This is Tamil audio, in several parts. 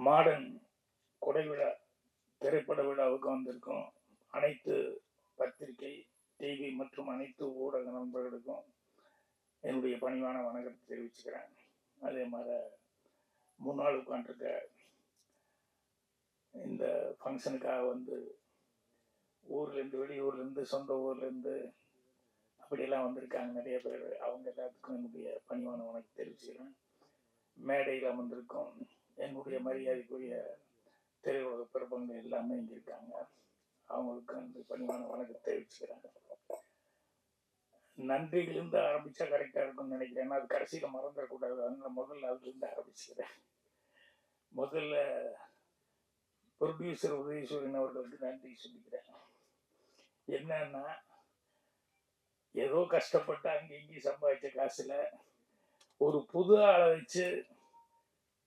மாடர்ன் கொடை விழா திரைப்பட விழாவுக்கு வந்திருக்கும் அனைத்து பத்திரிகை, டிவி மற்றும் அனைத்து ஊடக நண்பர்களுக்கும் என்னுடைய பணிவான வணக்கத்தை தெரிவிச்சுக்கிறேன். அதே மாதிரி முன்னாள் உட்காந்துருக்க இந்த ஃபங்க்ஷனுக்காக வந்து ஊர்லேருந்து, வெளியூர்லேருந்து, சொந்த ஊர்லேருந்து அப்படியெல்லாம் வந்திருக்காங்க நிறைய பேர். அவங்க எல்லாத்துக்கும் என்னுடைய பணிவான வணக்கத்தை தெரிவிச்சுக்கிறேன். மேடையில் அமர்ந்திருக்கும் என்னுடைய மரியாதைக்குரிய திரையுலக பிரபலங்கள் எல்லாமே இங்கே இருக்காங்க. அவங்களுக்கு அந்த பணிவான வணக்கத்தை தெரிவிச்சுக்கிறேன். நன்றியிலிருந்து ஆரம்பிச்சா கரெக்டாக இருக்கும்னு நினைக்கிறேன். அது கடைசியில் மறந்துடக்கூடாது. அதனால முதல்ல அதுலேருந்து ஆரம்பிச்சுக்கிறேன். முதல்ல ப்ரொடியூசர் உதயசூரியன் அவர்களுக்கு நன்றி சொல்லிக்கிறேன். என்னன்னா, ஏதோ கஷ்டப்பட்டு அங்கே இங்கேயும் சம்பாதிச்ச காசுல ஒரு புது ஆளை வச்சு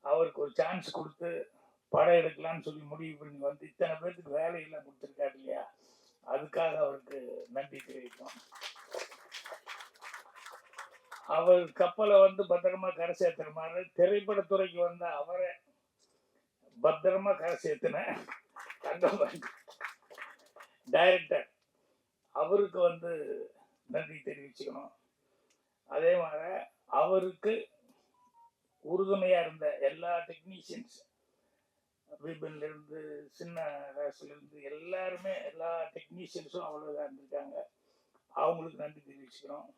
அவருக்கு ஒரு சான்ஸ் கொடுத்து படம் எடுக்கலாம்னு சொல்லி முடிவு பண்ணி வந்து இத்தனை பேருக்கு வேலையெல்லாம் கொடுத்துருக்காரு இல்லையா, அதுக்காக அவருக்கு நன்றி தெரிவிக்கும். அவர் கப்பலை வந்து பத்திரமா கரை சேர்த்துற மாதிரி திரைப்படத்துறைக்கு வந்த அவரை பத்திரமா கரை சேர்த்துன டைரக்டர் அவருக்கு வந்து நன்றி தெரிவிச்சுக்கணும். அதே மாதிரி அவருக்கு உறுதுணையா இருந்த எல்லா டெக்னீஷியன்ஸ், விபின்ல இருந்து சின்ன ராசில இருந்து எல்லாருமே, எல்லா டெக்னீஷியன்ஸும் அவ்வளவுதான் இருந்திருக்காங்க. அவங்களுக்கு நன்றி தெரிவிச்சுக்கிறோம்.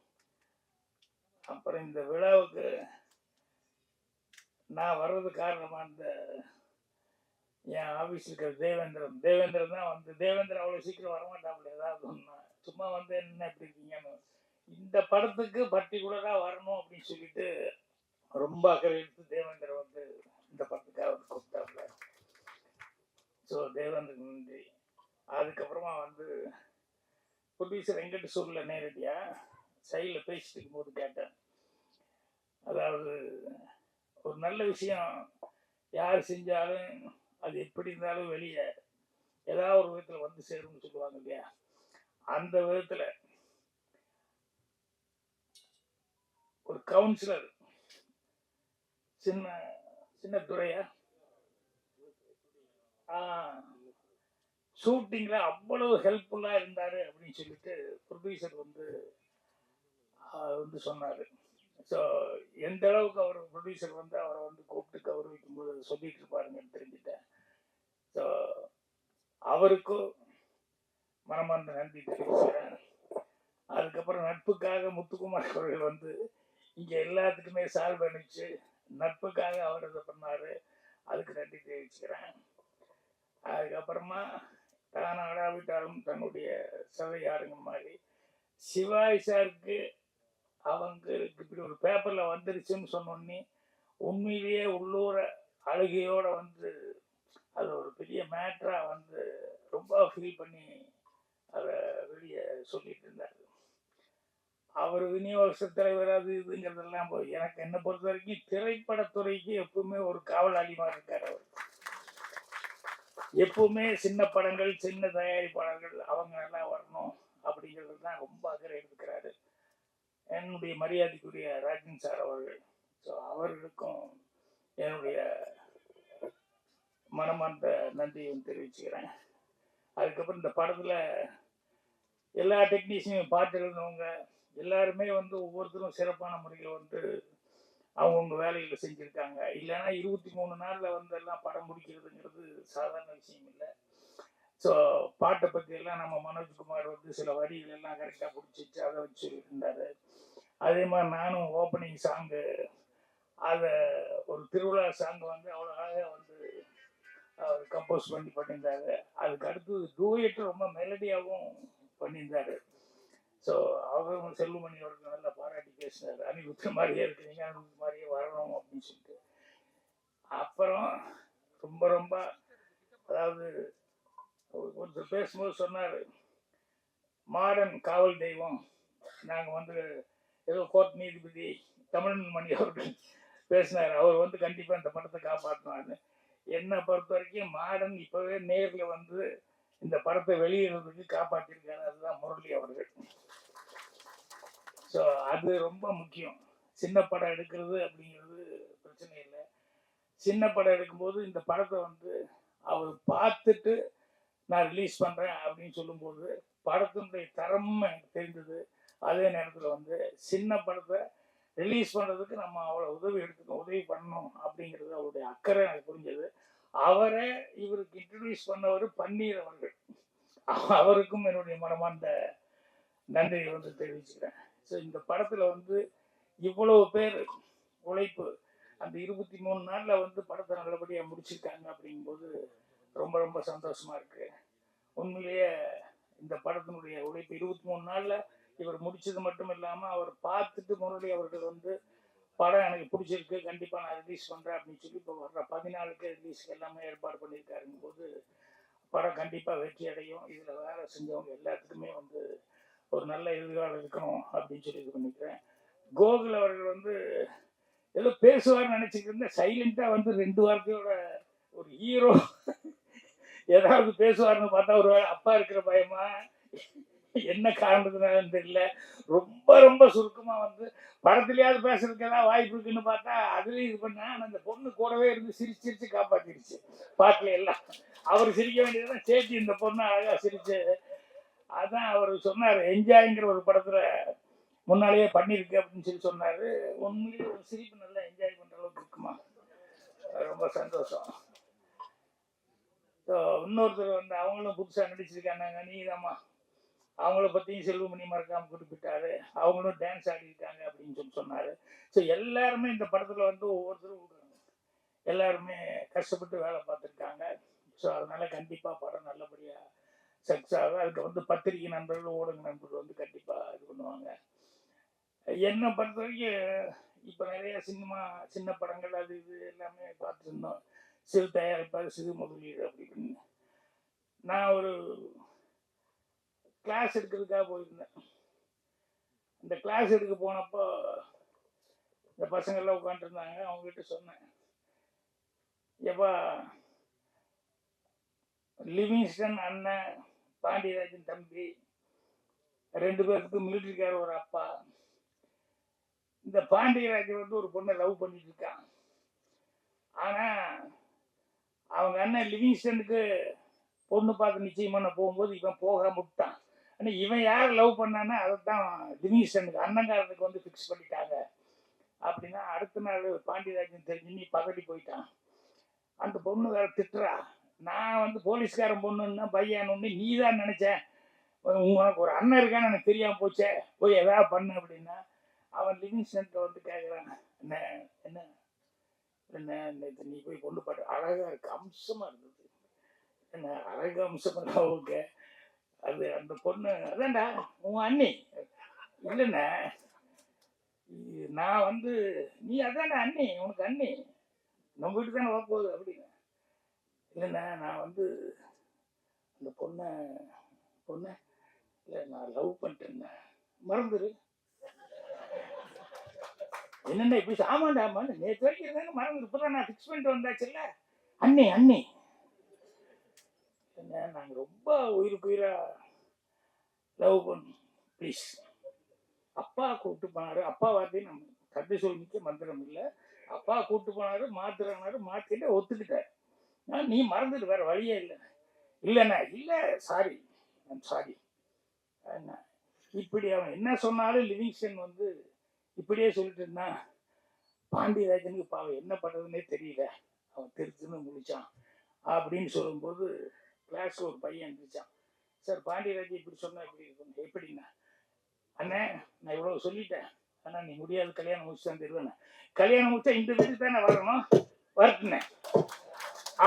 அப்புறம் இந்த விழாவுக்கு நான் வர்றது காரணமா இந்த என் ஆபீஸ்ல இருக்கிற தேவேந்திரன் தான் வந்து, தேவேந்திரன் அவ்வளவு சீக்கிரம் வரமாட்டாப்புல. ஏதாவது ஒண்ணு சும்மா வந்து என்ன எப்படி இருக்கீங்கன்னு, இந்த படத்துக்கு பர்டிகுலரா வரணும் அப்படின்னு சொல்லிட்டு ரொம்ப அக்கறை எடுத்து தேவேந்திரன் வந்து இந்த படத்துக்காக வந்து கொடுத்தாப்புல. ஸோ தேவேந்திரன் நன்றி. அதுக்கப்புறமா வந்து ப்ரொடியூசர் எங்கிட்ட சொல்லல, நேரடியா சைடில் பேசிட்டு இருக்கும்போது கேட்டேன். அதாவது ஒரு நல்ல விஷயம் யார் செஞ்சாலும் அது எப்படி இருந்தாலும் வெளியே ஏதாவது ஒரு விதத்தில் வந்து சேரும்னு சொல்லுவாங்க இல்லையா, அந்த விதத்தில் ஒரு கவுன்சிலர் சின்ன சின்ன துறையா ஷூட்டிங்ல அவ்வளவு ஹெல்ப்ஃபுல்லா இருந்தாரு அப்படின்னு சொல்லிட்டு ப்ரொடியூசர் வந்து சொன்னாரு. ஸோ எந்த அளவுக்கு அவர் ப்ரொடியூசர் வந்து அவரை வந்து கூப்பிட்டு கௌரவிக்கும் போது சொல்லிட்டு இருப்பாருங்கன்னு தெரிஞ்சுட்டேன். ஸோ அவருக்கும் மனமார்ந்த நன்றி தெரிவிக்கிறேன். அதுக்கப்புறம் நட்புக்காக முத்துக்குமார் அவர்கள் வந்து இங்கே எல்லாத்துக்குமே சால்வ் அனுப்பிச்சு நட்புக்காக அவர் இதை பண்ணாரு, அதுக்கு நன்றி தெரிவிச்சுக்கிறேன். அதுக்கப்புறமா தான் ஆடாவிட்டாலும் தன்னுடைய சதை யாருங்க மாதிரி சிவாஜி சாருக்கு அவங்களுக்கு இப்படி ஒரு பேப்பர்ல வந்துருச்சுன்னு சொன்னோன்னே உண்மையிலேயே உள்ளூர அழுகையோட வந்து அது ஒரு பெரிய மேட்டரா வந்து ரொம்ப ஃபீல் பண்ணி அதை வெளியே சொல்லிட்டு இருந்தாரு. அவர் விநியோக தலைவர் அது இதுங்கிறதெல்லாம் போய் எனக்கு என்ன பொறுத்த வரைக்கும் திரைப்படத்துறைக்கு எப்பவுமே ஒரு காவலாளிமா இருக்காரு. அவர் எப்பவுமே சின்ன படங்கள், சின்ன தயாரிப்பாளர்கள் அவங்க நல்லா வரணும் அப்படிங்கிறது தான் ரொம்ப அக்கறை எடுத்துக்கிறாரு. என்னுடைய மரியாதைக்குரிய ராஜன் சார் அவர்கள், ஸோ அவர்களுக்கும் என்னுடைய மனமார்ந்த நன்றியும் தெரிவிச்சுக்கிறேன். அதுக்கப்புறம் இந்த படத்தில் எல்லா டெக்னீஷியனும் பாட்டு எழுதினவங்க எல்லாருமே வந்து ஒவ்வொருத்தரும் சிறப்பான முறையில் வந்து அவங்கவுங்க வேலைகளை செஞ்சுருக்காங்க. இல்லைன்னா 23 நாளில் வந்து எல்லாம் படம் முடிக்கிறதுங்கிறது சாதாரண விஷயம் இல்லை. ஸோ பாட்டை பற்றி எல்லாம் நம்ம மனோஜ்குமார் வந்து சில வரிகள் எல்லாம் கரெக்டாக பிடிச்சிச்சு, அதை வச்சு இருந்தார். அதே மாதிரி நானும் ஓப்பனிங் சாங்கு அதை ஒரு திருவிழா சாங் வந்து அவ்வளோ அழகாக வந்து அவர் கம்போஸ் பண்ணி பண்ணியிருந்தாரு. அதுக்கு அடுத்து டூயட் ரொம்ப மெலடியாகவும் பண்ணியிருந்தாரு. ஸோ அவரும் செல்லுமணி அவருக்கு நல்லா பாராட்டி பேசினார். அனிருத்த மாதிரியே இருக்கிறீங்க, அனிருத்த மாதிரியே வரணும் அப்படின்னு சொல்லிட்டு. அப்புறம் ரொம்ப ரொம்ப அதாவது ஒருத்தர் பேசும்போது சொன்னார், மாடர்ன் காவல் தெய்வம் நாங்கள் வந்து ஏதோ கோர்ட் நீதிபதி தமிழன் மணி அவர்கள் பேசினார். அவர் வந்து கண்டிப்பாக இந்த படத்தை காப்பாற்றினாரு. என்னை பொறுத்த வரைக்கும் மாடர்ன் இப்போவே நேரில் வந்து இந்த படத்தை வெளியிடுறதுக்கு காப்பாற்றிருக்காரு. அதுதான் முரளி அவர்கள். ஸோ அது ரொம்ப முக்கியம். சின்ன படம் எடுக்கிறது அப்படிங்கிறது பிரச்சனை இல்லை. சின்ன படம் எடுக்கும்போது இந்த படத்தை வந்து அவர் பார்த்துட்டு நான் ரிலீஸ் பண்ணுறேன் அப்படின்னு சொல்லும்போது படத்தினுடைய தரமும் எனக்கு தெரிஞ்சது. அதே நேரத்தில் வந்து சின்ன படத்தை ரிலீஸ் பண்ணுறதுக்கு நம்ம அவ்வளோ உதவி பண்ணணும் அப்படிங்கிறது அவருடைய அக்கறை எனக்கு புரிஞ்சது. அவரை இவருக்கு இன்ட்ரடியூஸ் பண்ணவர் பன்னீர் அவர்கள். அவருக்கும் என்னுடைய மனமார்ந்த நன்றியை வந்து தெரிவிச்சுக்கிறேன். ஸோ இந்த படத்தில் வந்து இவ்வளவு பேர் உழைப்பு அந்த 23 நாளில் வந்து படத்தை நல்லபடியாக முடிச்சிருக்காங்க அப்படிங்கும்போது ரொம்ப ரொம்ப சந்தோஷமா இருக்கு. உண்மையிலேயே இந்த படத்தினுடைய உழைப்பு 23 நாளில் இவர் முடிச்சது மட்டும் இல்லாமல் அவர் பார்த்துட்டு முரளி அவர்கள் வந்து படம் எனக்கு பிடிச்சிருக்கு, கண்டிப்பாக நான் ரிலீஸ் பண்ணுறேன் அப்படின்னு சொல்லி இப்போ வர்ற 14க்கு ரிலீஸ்க்கு எல்லாமே ஏற்பாடு பண்ணியிருக்காருங்க போது படம் கண்டிப்பாக வெற்றி அடையும். இதில் வேலை செஞ்சவங்க எல்லாத்துக்குமே வந்து ஒரு நல்ல எதிர்காலம் இருக்கணும் அப்படின்னு சொல்லி இது பண்ணிக்கிறேன். கோகுல் அவர்கள் வந்து ஏதோ பேசுவார்னு நினச்சிக்கிட்டு இருந்தேன். சைலண்டாக வந்து 2 வாரத்தையோட ஒரு ஹீரோ ஏதாவது பேசுவார்னு பார்த்தா ஒரு அப்பா இருக்கிற பயமா என்ன காரணத்தினாலும் தெரியல, ரொம்ப ரொம்ப சுருக்கமாக வந்து படத்துலையாவது பேசுறதுக்கு ஏதாவது வாய்ப்பு இருக்குன்னு பார்த்தா அதுலேயும் இது பண்ணா. ஆனால் அந்த பொண்ணு கூடவே இருந்து சிரிச்சு சிரிச்சு காப்பாற்றிடுச்சு பாட்டில் எல்லாம். அவர் சிரிக்க வேண்டியதுதான், சேர்த்து இந்த பொண்ணு அழகாக சிரிச்சு. அதான் அவர் சொன்னார், என்ஜாய்ங்கிற ஒரு படத்தில் முன்னாலேயே பண்ணியிருக்கு அப்படின்னு சொல்லி சொன்னார். உண்மையிலேயே ஒரு சிரிப்பு நல்லா என்ஜாய் பண்ணுற அளவுக்கு இருக்குமா, ரொம்ப சந்தோஷம். ஸோ இன்னொருத்தர் வந்து அவங்களும் புதுசாக நடிச்சிருக்காங்க, நீதாம்மா, அவங்கள பற்றியும் செல்வமணி மறக்காமல் குறிப்பிட்டாரு. அவங்களும் டான்ஸ் ஆடிருக்காங்க அப்படின்னு சொல்லி சொன்னார். ஸோ எல்லாருமே இந்த படத்தில் வந்து ஒவ்வொருத்தரும் எல்லாருமே கஷ்டப்பட்டு வேலை பார்த்துருக்காங்க. ஸோ அதனால கண்டிப்பாக படம் நல்லபடியாக சக்ஸஸ் ஆகும். அதுக்கு வந்து பத்திரிகை நண்பர்கள் ஊடக நண்பர்கள் வந்து கண்டிப்பாக இது பண்ணுவாங்க. என்னை பொறுத்த வரைக்கும் இப்போ நிறைய சின்ன படங்கள் அது இது எல்லாமே பார்த்துருந்தோம். சிறு தயாரிப்பாளர் சிறு முதலீடு அப்படின்னு. நான் ஒரு கிளாஸ் எடுக்கிறதுக்காக போயிருந்தேன். இந்த கிளாஸ் எடுக்க போனப்போ இந்த பசங்கள்லாம் உட்காந்துருந்தாங்க. அவங்ககிட்ட சொன்னேன், எப்பா லிவிங்ஸ்டன் அண்ணன், பாண்டியராஜன் தம்பி 2 பேருக்கு மிலிட்ரிக்கார ஒரு அப்பா. இந்த பாண்டியராஜன் வந்து ஒரு பொண்ணை லவ் பண்ணிட்டு இருக்கான். ஆனால் அவங்க அண்ணன் லிவிங்ஸ்டனுக்கு பொண்ணு பார்த்து நிச்சயம் பண்ண போகும்போது இவன் போகாம விட்டான். ஆனால் இவன் யார் லவ் பண்ணான்னா அதை தான் லிவிங்ஸ்டனுக்கு அண்ணங்காரனுக்கு வந்து ஃபிக்ஸ் பண்ணிட்டாங்க அப்படின்னா. அடுத்த நாள் பாண்டியராஜன் தெரிஞ்சு நீ பதறி போயிட்டான். அந்த பொண்ணு வேற திட்டுறா, நான் வந்து போலீஸ்காரன் பொண்ணுன்னா பையன்னு நீ தான் நினைச்சேன், உனக்கு ஒரு அண்ணன் இருக்கான்னு எனக்கு தெரியாமல் போச்சே, போய் எதாவது பண்ணு அப்படின்னா. அவன் லிவிங்ஸ்டன்ட்ட வந்து கேட்குறான், என்ன என்ன என்ன நேற்று நீ போய் பொண்ணு பாட்டு அழகா இருக்கு, அம்சமா இருந்தது, என்ன அழகு அம்சம் ஓகே, அது அந்த பொண்ணு அதான்டா உன் அண்ணி. இல்லைண்ணே நான் வந்து நீ அதான்டா அண்ணி, உனக்கு அண்ணி நம்ம வீட்டு தானே வரப்போகுது அப்படின்னு. இல்லைண்ணே நான் வந்து அந்த பொண்ணை இல்லை நான் லவ் பண்ணிட்டேன், மறந்துரு. என்னென்ன இப்படி ஆமாண்டாமான்னு நேற்று வரைக்கும் இருந்தாங்க, மறந்து இப்போதான் நான் ஃபிக்ஸ் பண்ணிட்டு வந்தாச்சுல்ல அண்ணி அண்ணி. என்ன நாங்கள் ரொம்ப உயிருக்கு உயிராக லவ் பண்ணோம், ப்ளீஸ். அப்பா கூப்பிட்டு போனாரு, அப்பா வார்த்தையும் நம்ம கதை சொல்லிக்க மந்திரம் இல்லை. அப்பா கூப்பிட்டு போனாரு, மாத்துறாரு, மாற்றிட்டு ஒத்துக்கிட்டேன். நீ மறந்துட்டு வேற வழியே இல்லை. இல்லைண்ணா இல்லை சாரி ஐம் சாரி. இப்படி அவன் என்ன சொன்னாலும் லிவிங்ஸ்டன் வந்து இப்படியே சொல்லிட்டு இருந்தான். பாண்டியராஜனுக்கு பாவம் என்ன பண்ணுறதுன்னே தெரியல, அவன் திருத்துன்னு முடிச்சான் அப்படின்னு சொல்லும்போது கிளாஸில் ஒரு பையன் இருந்துச்சான். சார் பாண்டியராஜன் இப்படி சொன்னா இப்படி இருக்கும் எப்படின்னா. அண்ணே நான் இவ்வளோ சொல்லிட்டேன், ஆனால் நீ முடியாது, கல்யாணம் முடிச்சு தான் தருவேண்ணே. கல்யாணம் முடிச்சா இந்த வீட்டுக்கு தானே வரணும், வரட்டுண்ணே,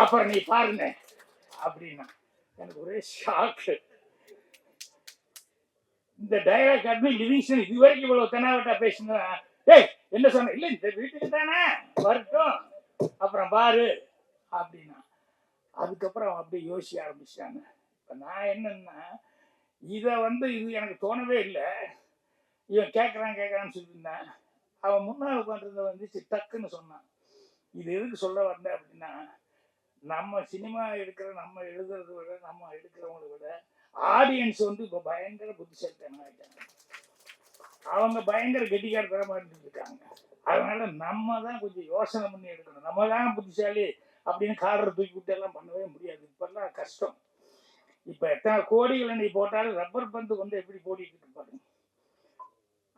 அப்புறம் நீ பாருங்க அப்படின்னா. எனக்கு ஒரே ஷாக்கு. இந்த டைலாக் காட்டி லிவிங்ஸ்டன் இது வரைக்கும் இவ்வளவு தெனாவட்டா பேசினா, ஏய் என்ன சொன்ன, இல்லை இந்த வீட்டுக்கு தானே வரட்டும் அப்புறம் பாரு அப்படின்னா. அதுக்கப்புறம் அவன் அப்படியே யோசிக்க ஆரம்பிச்சிட்டாங்க. இப்போ நான் என்னன்னா இதை வந்து இது எனக்கு தோணவே இல்லை, இவன் கேட்குறான்னு சொல்லியிருந்தேன். அவன் முன்னால் உட்காந்துருந்த வந்துச்சு டக்குன்னு சொன்னான். இது எதுக்கு சொல்ல வந்தேன் அப்படின்னா, நம்ம சினிமா எடுக்கிற நம்ம எழுதுறத விட நம்ம எடுக்கிறவங்களை விட ஆடியன்ஸ் வந்து இப்போ பயங்கர புத்திசாலித்தனம் ஆகிட்டாங்க. அவங்க பயங்கர கெட்டிக்காரத்தனமாக இருந்துட்டு இருக்காங்க. அதனால நம்ம தான் கொஞ்சம் யோசனை பண்ணி எடுக்கணும். நம்ம தான் புத்திசாலி அப்படின்னு காலரை தூக்கி விட்டு எல்லாம் பண்ணவே முடியாது. இப்பெல்லாம் கஷ்டம். இப்ப எத்தனை கோடிகளை நீ போட்டாலும் ரப்பர் பந்து வந்து எப்படி ஓடிட்டு இருக்கு பாருங்க.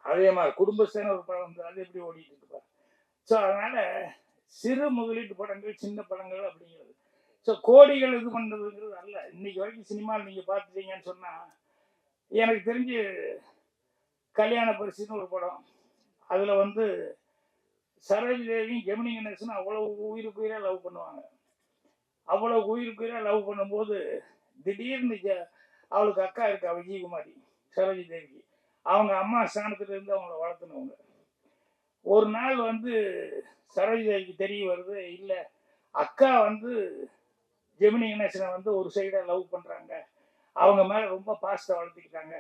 அதே மாதிரி குடும்பஸ்தான ஒரு படம் வந்து அது எப்படி ஓடிட்டு இருக்கு பாருங்க. ஸோ அதனால சிறு முதலீட்டு படங்கள், சின்ன படங்கள் அப்படிங்கிறது. ஸோ கோடிகள் இது பண்றதுங்கிறது அல்ல. இன்னைக்கு வரைக்கும் சினிமாவில் நீங்க பார்த்துட்டீங்கன்னு சொன்னா, எனக்கு தெரிஞ்சு கல்யாண பரிசுன்னு ஒரு படம். அதுல வந்து சரோஜ் தேவியும் ஜெமினி கணேசனும் அவ்வளவு உயிருக்கு உயிரா லவ் பண்ணுவாங்க. அவ்வளவு உயிருக்கு உயிரா லவ் பண்ணும்போது திடீர்னு அவளுக்கு அக்கா இருக்கா விஜயகுமாரி, சரோஜி தேவிக்கு. அவங்க அம்மா ஸ்தானத்துல இருந்து அவங்கள வளர்த்துனவங்க. ஒரு நாள் வந்து சரோஜி தேவிக்கு தெரிய வருது, இல்ல அக்கா வந்து ஜெமினி கணேசனை வந்து ஒரு சைடா லவ் பண்றாங்க, அவங்க மேல ரொம்ப பாசத்தை வளர்த்துக்கிட்டாங்க.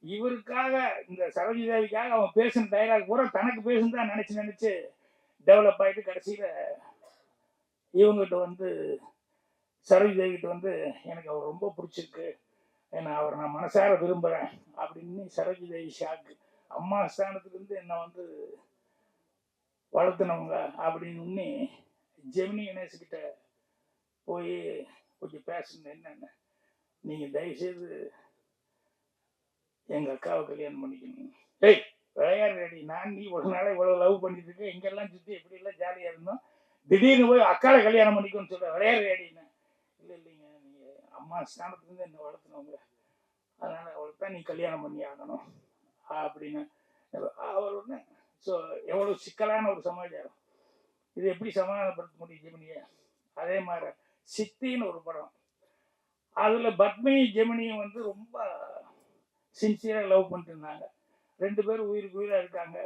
இவருக்காக இந்த சரோஜி தேவிக்காக அவன் பேசின டைலாக் பூரா தனக்கு பேசுன்னு நினைச்சு டெவலப் ஆயிட்டு கடைசியில இவங்ககிட்ட வந்து சரோஜி தேவிகிட்ட வந்து எனக்கு அவர் ரொம்ப பிடிச்சிருக்கு, அவரை நான் மனசார விரும்புறேன் அப்படின்னு சரோஜி தேவி ஷாக்கு. அம்மா ஸ்தானத்துல இருந்து என்ன வந்து வளர்த்துனவங்க அப்படின்னு ஜெமினி கணேஷ்கிட்ட போய் கொஞ்சம் பேசணும். என்னென்ன நீங்க தயவுசெய்து எங்க அக்காவை கல்யாணம் பண்ணிக்கணும். ஏய் விளையாடுறடி, நான் நீ ஒரு நாளை இவ்வளவு லவ் பண்ணிட்டு இருக்கேன், எங்கெல்லாம் சுத்தி எப்படி எல்லாம் ஜாலியா இருந்தோம், திடீர்னு போய் அக்காவை கல்யாணம் பண்ணிக்கணும்னு சொல்ற விளையாடுறடின்னு. இல்லை இல்லைங்க, நீங்க அம்மா ஸ்தானத்துலேருந்து என்ன வளர்த்துனவங்க, அதனால அவளுக்கு தான் நீ கல்யாணம் பண்ணி ஆகணும் அப்படின்னு அவர் ஒன்று. ஸோ எவ்வளோ சிக்கலான ஒரு சமாச்சாரம். இது எப்படி சமாதானப்படுத்த முடியும் ஜெமினியை? அதே மாதிரி சித்தின்னு ஒரு படம். அதுல பத்மினி ஜெமினியும் வந்து ரொம்ப சின்சியரா லவ் பண்ணிட்டு இருந்தாங்க. 2 பேரும் உயிருக்கு உயிரா இருக்காங்க.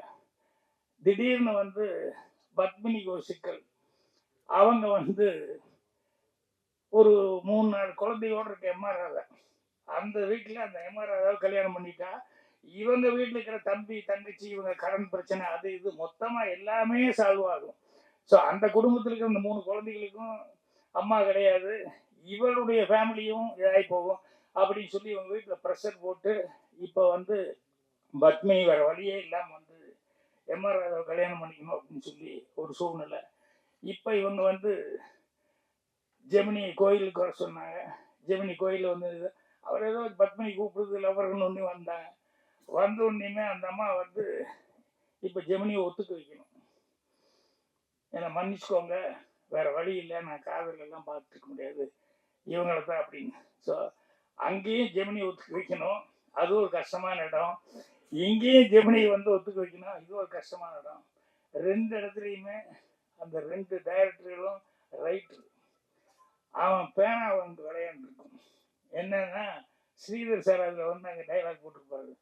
திடீர்னு வந்து பத்மினிக்கு ஒரு சிக்கல். அவங்க வந்து ஒரு 3-4 குழந்தையோடு இருக்க எம்ஆர் ராதா. அந்த வீட்டில் அந்த எம்ஆர் ராதாவை கல்யாணம் பண்ணிட்டா, இவங்க வீட்டில் இருக்கிற தம்பி தங்கச்சி இவங்க கடன் பிரச்சனை அது இது மொத்தமாக எல்லாமே சால்வ் ஆகும். ஸோ அந்த குடும்பத்தில் இருக்கிற இந்த 3 குழந்தைகளுக்கும் அம்மா கிடையாது, இவளுடைய ஃபேமிலியும் இதாகி போகும் அப்படின்னு சொல்லி இவங்க வீட்டில் ப்ரெஷர் போட்டு இப்போ வந்து பத்மினி வேற வழியே இல்லாமல் வந்து எம்ஆர் ராதாவை கல்யாணம் பண்ணிக்கணும் அப்படின்னு சொல்லி ஒரு சூழ்நிலை. இப்போ இவங்க வந்து ஜெமினி கோயிலுக்கு வர சொன்னாங்க. ஜெமினி கோயில் வந்து அவர் ஏதோ பத்மினி கூப்பிடுறது லவர்னு ஒன்று வந்தாங்க. வந்த உடனேயுமே அந்த அம்மா வந்து இப்போ ஜெமினியை ஒத்துக்க வைக்கணும், என்னை மன்னிச்சுக்கோங்க, வேற வழி இல்லை, நான் காதல் எல்லாம் பார்த்துக்க முடியாது இவங்களை தான் அப்படின்னு. ஸோ அங்கேயும் ஜெமினி ஒத்துக்க வைக்கணும், அது ஒரு கஷ்டமான இடம். இங்கேயும் ஜெமினி வந்து ஒத்துக்க வைக்கணும், இது ஒரு கஷ்டமான இடம். 2 இடத்துலையுமே அந்த 2 டைரக்டர்களும் ரைட்டு. அவன் பேனா வந்து விளையாண்டுருக்கும். என்னன்னா ஸ்ரீதர் சார் அதில் வந்து அங்கே டைலாக் போட்டிருப்பாரு.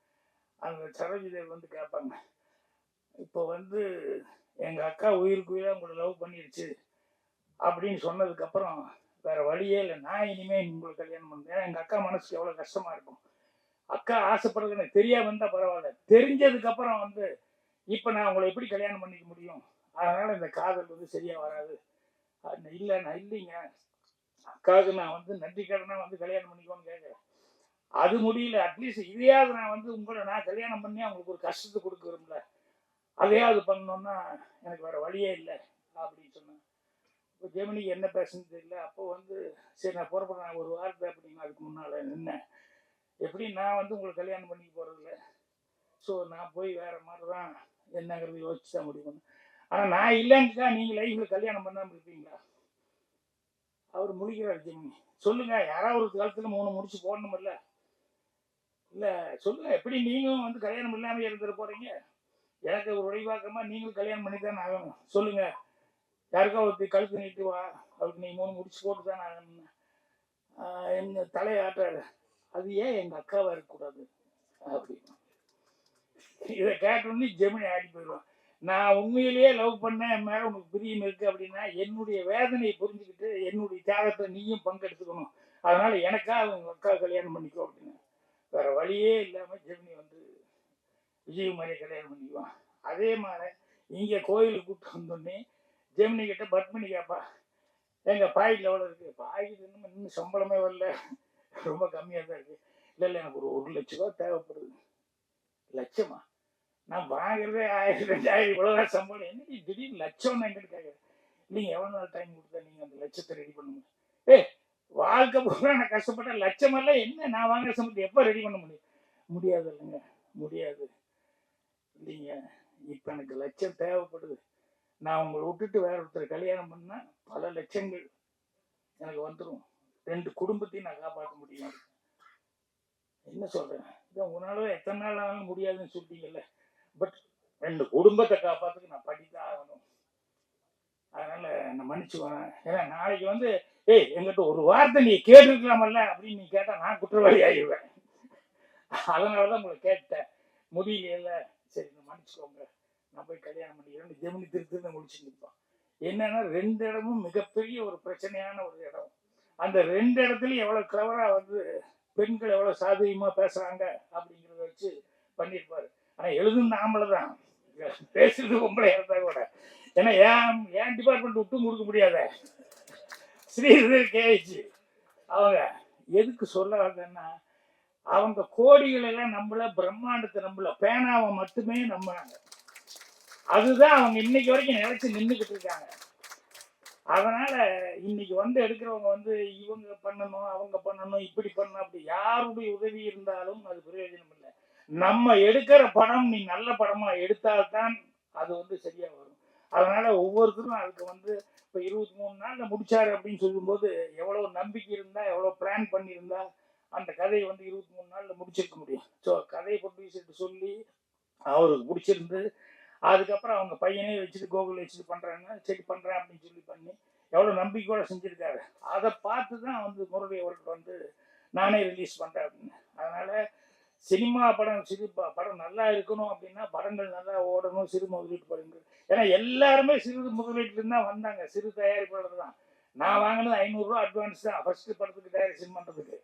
அந்த சரோஜி தேவி வந்து கேட்பாங்க, இப்போ வந்து எங்கள் அக்கா உயிருக்கு உயிராக உங்களை லவ் பண்ணிடுச்சு அப்படின்னு சொன்னதுக்கப்புறம் வேற வழியே இல்லை, நான் இனிமேல் உங்களை கல்யாணம் பண்ணுறேன். ஏன்னா எங்கள் அக்கா மனசுக்கு எவ்வளோ கஷ்டமாக இருக்கும். அக்கா ஆசைப்படுறது எனக்கு தெரியாம இருந்தால் பரவாயில்ல, தெரிஞ்சதுக்கப்புறம் வந்து இப்போ நான் உங்களை எப்படி கல்யாணம் பண்ணிக்க முடியும், அதனால் இந்த காதல் வந்து சரியாக வராது. இல்லை நான் இல்லைங்க, அக்காவுக்கு நான் வந்து நன்றி கடனா வந்து கல்யாணம் பண்ணிக்கோன்னு கேட்குறேன், அது முடியல, அட்லீஸ்ட் இதையாவது நான் வந்து உங்களை நான் கல்யாணம் பண்ணி அவங்களுக்கு ஒரு கஷ்டத்தை கொடுக்க விரும்பல, அதையாவது பண்ணணும்னா எனக்கு வேற வழியே இல்லை அப்படின்னு சொன்னேன். இப்போ ஜெமினிக்கு என்ன பேசுன்னு தெரியல. அப்போ வந்து சரி நான் புறப்படுறேன் ஒரு வாரத்தை அப்படின்னு அதுக்கு முன்னால் நின்னேன். எப்படி நான் வந்து உங்களை கல்யாணம் பண்ணிக்க போகிறதில்ல, ஸோ நான் போய் வேற மாதிரி தான் என்னங்கிறது யோசிச்சு தான் முடியும். ஆனால் நான் இல்லைங்கக்கா, நீங்கள் லைஃப்பில் கல்யாணம் பண்ணாமல் இருப்பீங்களா? அவர் முடிக்கிறார் ஜெமினி. சொல்லுங்க, யாராவது ஒரு காலத்தில் 3 முடிச்சு போடணும் இல்லை? இல்லை சொல்லுங்க, எப்படி நீங்களும் வந்து கல்யாணம் இல்லாமல் இருந்துட போறீங்க? எனக்கு ஒரு வழிபாக்கமாக நீங்களும் கல்யாணம் பண்ணி தானே ஆகணும். சொல்லுங்க, யாருக்கா ஒருத்தி கழுத்து நீட்டு வா, அவருக்கு நீ 3 முடிச்சு போட்டு தானே ஆகணும்னு எங்க தலையை ஆட்டுறாரு. அது ஏன் எங்கள் அக்காவாக இருக்கக்கூடாது அப்படின்னு. இதை கேட்டோன்னே ஜெமினி ஆடி போயிடுவான். நான் உண்மையிலேயே லவ் பண்ணேன், என் மேலே உனக்கு பிரியம் இருக்குது அப்படின்னா என்னுடைய வேதனையை புரிஞ்சுக்கிட்டு என்னுடைய தியாகத்தை நீயும் பங்கெடுத்துக்கணும், அதனால எனக்காக உங்கள் அக்கா கல்யாணம் பண்ணிக்கோ அப்படின்னு. வேற வழியே இல்லாமல் ஜெமினி வந்து விஜயகுமாரியை கல்யாணம் பண்ணிக்குவான். அதே மாதிரி இங்கே கோயிலுக்கு கூப்பிட்டு வந்தோடனே ஜெமினி கிட்ட பத்மினி கேட்பா, எங்கள் பாக்கெட்டில் எவ்வளோ இருக்குது? பாக்கெட் இன்னும் சம்பளமே வரல, ரொம்ப கம்மியாக தான் இருக்குது. இல்லை இல்லை எனக்கு ஒரு 1 லட்ச ரூபா தேவைப்படுது. லட்சமா? நான் வாங்குறதே 1000 2000 இவ்வளோதான் சம்பளம். என்ன திடீர்னு லட்சம் எங்கிட்ட கேட்குறேன். இல்லைங்க எவ்வளோ நாள் டைம் கொடுத்தா நீங்கள் அந்த லட்சத்தை ரெடி பண்ண முடியும்? வாழ்க்கை பூரா நான் கஷ்டப்பட்ட லட்சமெல்லாம் என்ன நான் வாங்குற சம்பளத்தை எப்போ ரெடி பண்ண முடியும்? முடியாது இல்லைங்க, முடியாது. இல்லைங்க, இப்போ எனக்கு லட்சம் தேவைப்படுது. நான் உங்களை விட்டுட்டு வேற ஒருத்தர் கல்யாணம் பண்ணா பல லட்சங்கள் எனக்கு வந்துடும். 2 குடும்பத்தையும் நான் காப்பாற்ற முடியும். என்ன சொல்றேன், இதான் உங்களால எத்தனை நாள் ஆனாலும் முடியாதுன்னு சொல்லிட்டீங்கல்ல. பட் 2 குடும்பத்தை காப்பாற்றுக்கு நான் படித்தான் ஆகணும். அதனால நான் மன்னிச்சுவேன். ஏன்னா நாளைக்கு வந்து எங்கிட்ட ஒரு வார்த்தை நீ கேட்டுருக்கலாமல்ல அப்படின்னு நீ கேட்டா நான் குற்றவாளி ஆகிடுவேன். அதனாலதான் உங்களை கேட்டேன். முடியல, சரி மன்னிச்சுக்கோங்க, நான் போய் கல்யாணம் பண்ணிக்கிறேன் ஜெமினி திருத்து முடிச்சு நிற்பான். என்னன்னா 2 இடமும் மிகப்பெரிய ஒரு பிரச்சனையான ஒரு இடம். அந்த 2 இடத்துலயும் எவ்வளவு கிளவரா வந்து பெண்கள் எவ்வளவு சாதகமா பேசுறாங்க அப்படிங்கிறத வச்சு பண்ணியிருப்பாரு. ஆனா எழுதும் நாமளதான், பேசுறது பொம்பளை இருந்தா கூட. ஏன்னா ஏன் டிபார்ட்மெண்ட் விட்டும் கொடுக்க முடியாத ஸ்ரீதர் கேஜி அவங்க எதுக்கு சொல்ல வந்தேன்னா, அவங்க கோடிகள் எல்லாம் நம்மள, பிரம்மாண்டத்தை நம்மள, பேனாவை மட்டுமே நம்பினாங்க. அதுதான் அவங்க இன்னைக்கு வரைக்கும் நினைச்சு நின்றுக்கிட்டு இருக்காங்க. அதனால இன்னைக்கு வந்து எடுக்கிறவங்க வந்து இவங்க பண்ணணும் அவங்க பண்ணணும் இப்படி பண்ணணும் அப்படி யாருடைய உதவி இருந்தாலும் அது பிரயோஜனம் இல்லை. நம்ம எடுக்கிற படம் நீ நல்ல படமா எடுத்தால்தான் அது வந்து சரியா வரும். அதனால ஒவ்வொருத்தரும் அதுக்கு வந்து இப்போ 23 நாள்ல முடிச்சாரு அப்படின்னு சொல்லும்போது எவ்வளவு நம்பிக்கை இருந்தா எவ்வளவு பிளான் பண்ணியிருந்தா அந்த கதையை வந்து 23 நாள்ல முடிச்சிருக்க முடியும். ஸோ கதையை ப்ரொடியூசர்கிட்ட சொல்லி அவருக்கு பிடிச்சிருந்து அதுக்கப்புறம் அவங்க பையனே வச்சுட்டு கோகுல் வச்சுட்டு பண்றாங்க, சரி பண்றேன் அப்படின்னு சொல்லி பண்ணி எவ்வளவு நம்பிக்கையோட செஞ்சிருக்காரு. அதை பார்த்து தான் வந்து முரளி அவருக்கு வந்து நானே ரிலீஸ் பண்றேன் அப்படின்னு. அதனால சினிமா படம் படம் நல்லா இருக்கணும் அப்படின்னா படங்கள் நல்லா ஓடணும், சிறு முதலீட்டு படங்கள். ஏன்னா எல்லாருமே சிறு முதலீட்டுல தான் வந்தாங்க, சிறு தயாரிப்பாளர் தான். நான் வாங்கினது 500 ரூபா அட்வான்ஸ் தான் ஃபர்ஸ்ட் படத்துக்கு டைரக்ஷன் பண்றதுக்கு.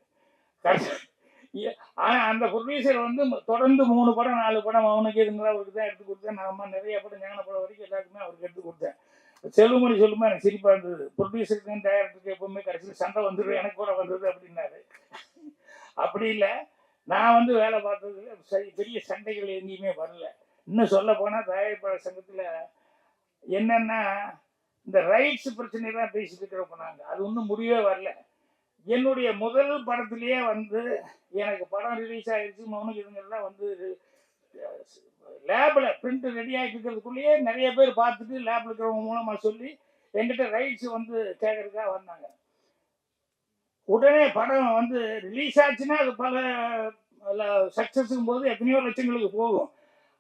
ஆனா அந்த ப்ரொடியூசர் வந்து தொடர்ந்து 3 படம் 4 படம் அவனுக்கு இருந்தா அவருக்கு தான் எடுத்து கொடுத்தேன். நான் நிறைய படம் ஞான படம் வரைக்கும் எல்லாருக்குமே அவருக்கு எடுத்து கொடுத்தேன். செல்வமணி சொல்லுமா எனக்கு சிரிப்பா இருந்தது, ப்ரொடியூசருக்கும் டைரக்டருக்கு எப்பவுமே கடைசியில் சண்டை வந்துடும், எனக்கு கூட வந்தது அப்படின்னாரு. அப்படி இல்லை, நான் வந்து வேலை பார்த்ததுல பெரிய சண்டைகள் எங்கேயுமே வரல. இன்னும் சொல்ல போனா தயாரிப்பாளர் சங்கத்துல என்னன்னா இந்த ரைட்ஸ் பிரச்சனை தான் பேசிட்டு இருக்கிறப்ப நாங்க அது ஒன்றும் முடிவே வரல. என்னுடைய முதல் படத்திலேயே வந்து எனக்கு படம் ரிலீஸ் ஆகிடுச்சு, மௌனுக்கு இதுங்கெல்லாம் வந்து லேபில் பிரிண்ட் ரெடி ஆகிட்டு இருக்கிறதுக்குள்ளேயே நிறைய பேர் பார்த்துட்டு லேபில் இருக்கிறவங்க மூலமாக சொல்லி என்கிட்ட ரைட்ஸ் வந்து கேட்கறதுக்காக வந்தாங்க. உடனே படம் வந்து ரிலீஸ் ஆச்சுன்னா அது பல சக்ஸஸுக்கும் போது எத்தனையோ லட்சங்களுக்கு போகும்.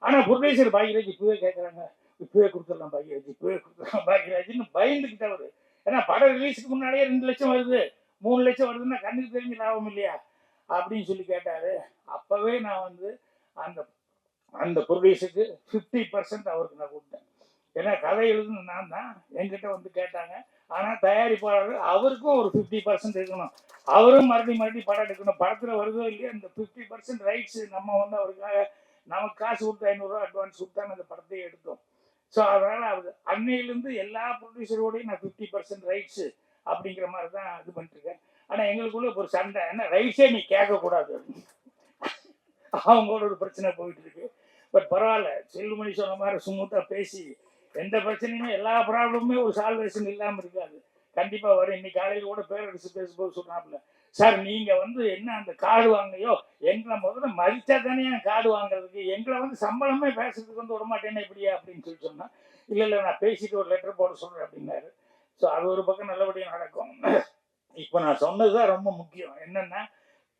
ஆனால் ப்ரொடியூசர் பாக்கியராஜ் இப்பவே கேட்குறாங்க, இப்பவே கொடுத்துடலாம் பாக்கியராஜ், இப்பவே கொடுத்துடலாம் பாக்கியராஜ்னு பயந்துக்கிட்டவர். ஏன்னா படம் ரிலீஸுக்கு முன்னாடியே 2 லட்சம் வருது, 3 லட்சம் வருதுன்னா கண்ணுக்கு தெரிஞ்சு லாபம் இல்லையா அப்படின்னு சொல்லி கேட்டாரு. அப்பவே நான் வந்து அந்த அந்த ப்ரொடியூசருக்கு 50% அவருக்கு நான் கொடுத்தேன். ஏன்னா கதை எழுதுன்னு நான் தான், என்கிட்ட வந்து கேட்டாங்க. ஆனால் தயாரிப்பாளர் அவருக்கும் ஒரு 50% இருக்கணும், அவரும் மறுபடியும் படம் எடுக்கணும். படத்தில் வருதோ இல்லையா இந்த 50% ரைட்ஸ் நம்ம வந்து அவருக்காக நமக்கு காசு கொடுத்து 500 ரூபா அட்வான்ஸ் கொடுத்தாங்க அந்த படத்தையே எடுத்தோம். ஸோ அதனால அவர் அன்னையிலேருந்து எல்லா ப்ரொடியூசரோடையும் நான் 50% ரைட்ஸு அப்படிங்கிற மாதிரி தான் இது பண்ணிட்டுருக்கேன். ஆனால் எங்களுக்குள்ள ஒரு சண்டை, என்ன ரைட்ஸே நீ கேட்கக்கூடாது, அவங்களோட ஒரு பிரச்சனை போயிட்டு இருக்கு. பட் பரவாயில்ல, செல்லுமணி சொன்ன மாதிரி ஸ்மூத்தாக பேசி எந்த பிரச்சனையுமே எல்லா ப்ராப்ளமுமே ஒரு சால்வேஷன் இல்லாமல் இருக்காது, கண்டிப்பாக வரும். இன்னைக்கு காலையில் கூட பேரரசு பேசும்போது சொன்னாப்புல, சார் நீங்கள் வந்து என்ன அந்த கார்டு வாங்கினையோ எங்களை முதல்ல மதித்தா தானே கார்டு வாங்குறதுக்கு, எங்களை வந்து சம்பளமே பேசுறதுக்கு வந்து விடமாட்டேன்னு எப்படியா அப்படின்னு சொல்லி சொன்னால், இல்லை இல்லை நான் பேசிட்டு ஒரு லெட்டர் போட சொல்கிறேன் அப்படின்னாரு. ஸோ அது ஒரு பக்கம் நல்லபடியாக நடக்கும். இப்போ நான் சொன்னது தான் ரொம்ப முக்கியம். என்னென்னா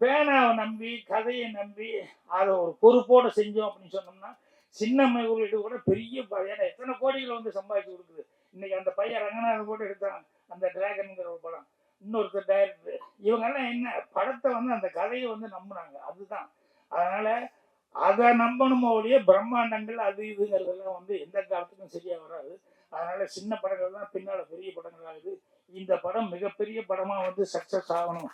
பேனாவை நம்பி கதையை நம்பி அதை ஒரு பொறுப்போடு செஞ்சோம் அப்படின்னு சொன்னோம்னா சின்ன முதலீடு கூட பெரிய ஏன்னா எத்தனை கோடிகளை வந்து சம்பாதிச்சு கொடுக்குது. இன்னைக்கு அந்த பையன் ரங்கநாதன் கூட எடுத்தான் அந்த டிராகன்ங்கிற ஒரு படம், இன்னொருத்தர் டைரக்டர், இவங்கெல்லாம் என்ன படத்தை வந்து அந்த கதையை வந்து நம்பினாங்க, அதுதான். அதனால அதை நம்பணுமோ ஒழிய பிரம்மாண்டங்கள் அது இதுங்கிறதெல்லாம் வந்து எந்த காலத்துக்கும் சரியா வராது. அதனால சின்ன படங்கள் தான் பின்னால பெரிய படங்கள் ஆகுது. இந்த படம் மிகப்பெரிய படமா வந்து சக்சஸ் ஆகணும்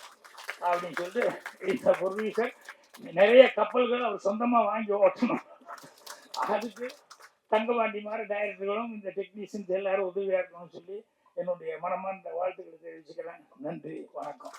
அப்படின்னு சொல்லிட்டு இந்த ப்ரொடியூசர் நிறைய கப்பல்கள் அவர் சொந்தமா வாங்கி ஓட்டணும். அதுக்கு தங்கபாண்டி மாதிரி டைரக்டர்களும் இந்த டெக்னீஷியன்ஸ் எல்லாரும் உதவியா இருக்கணும்னு சொல்லி என்னுடைய மனமார்ந்த வாழ்த்துக்களை தெரிவிச்சுக்கிறேன். நன்றி, வணக்கம்.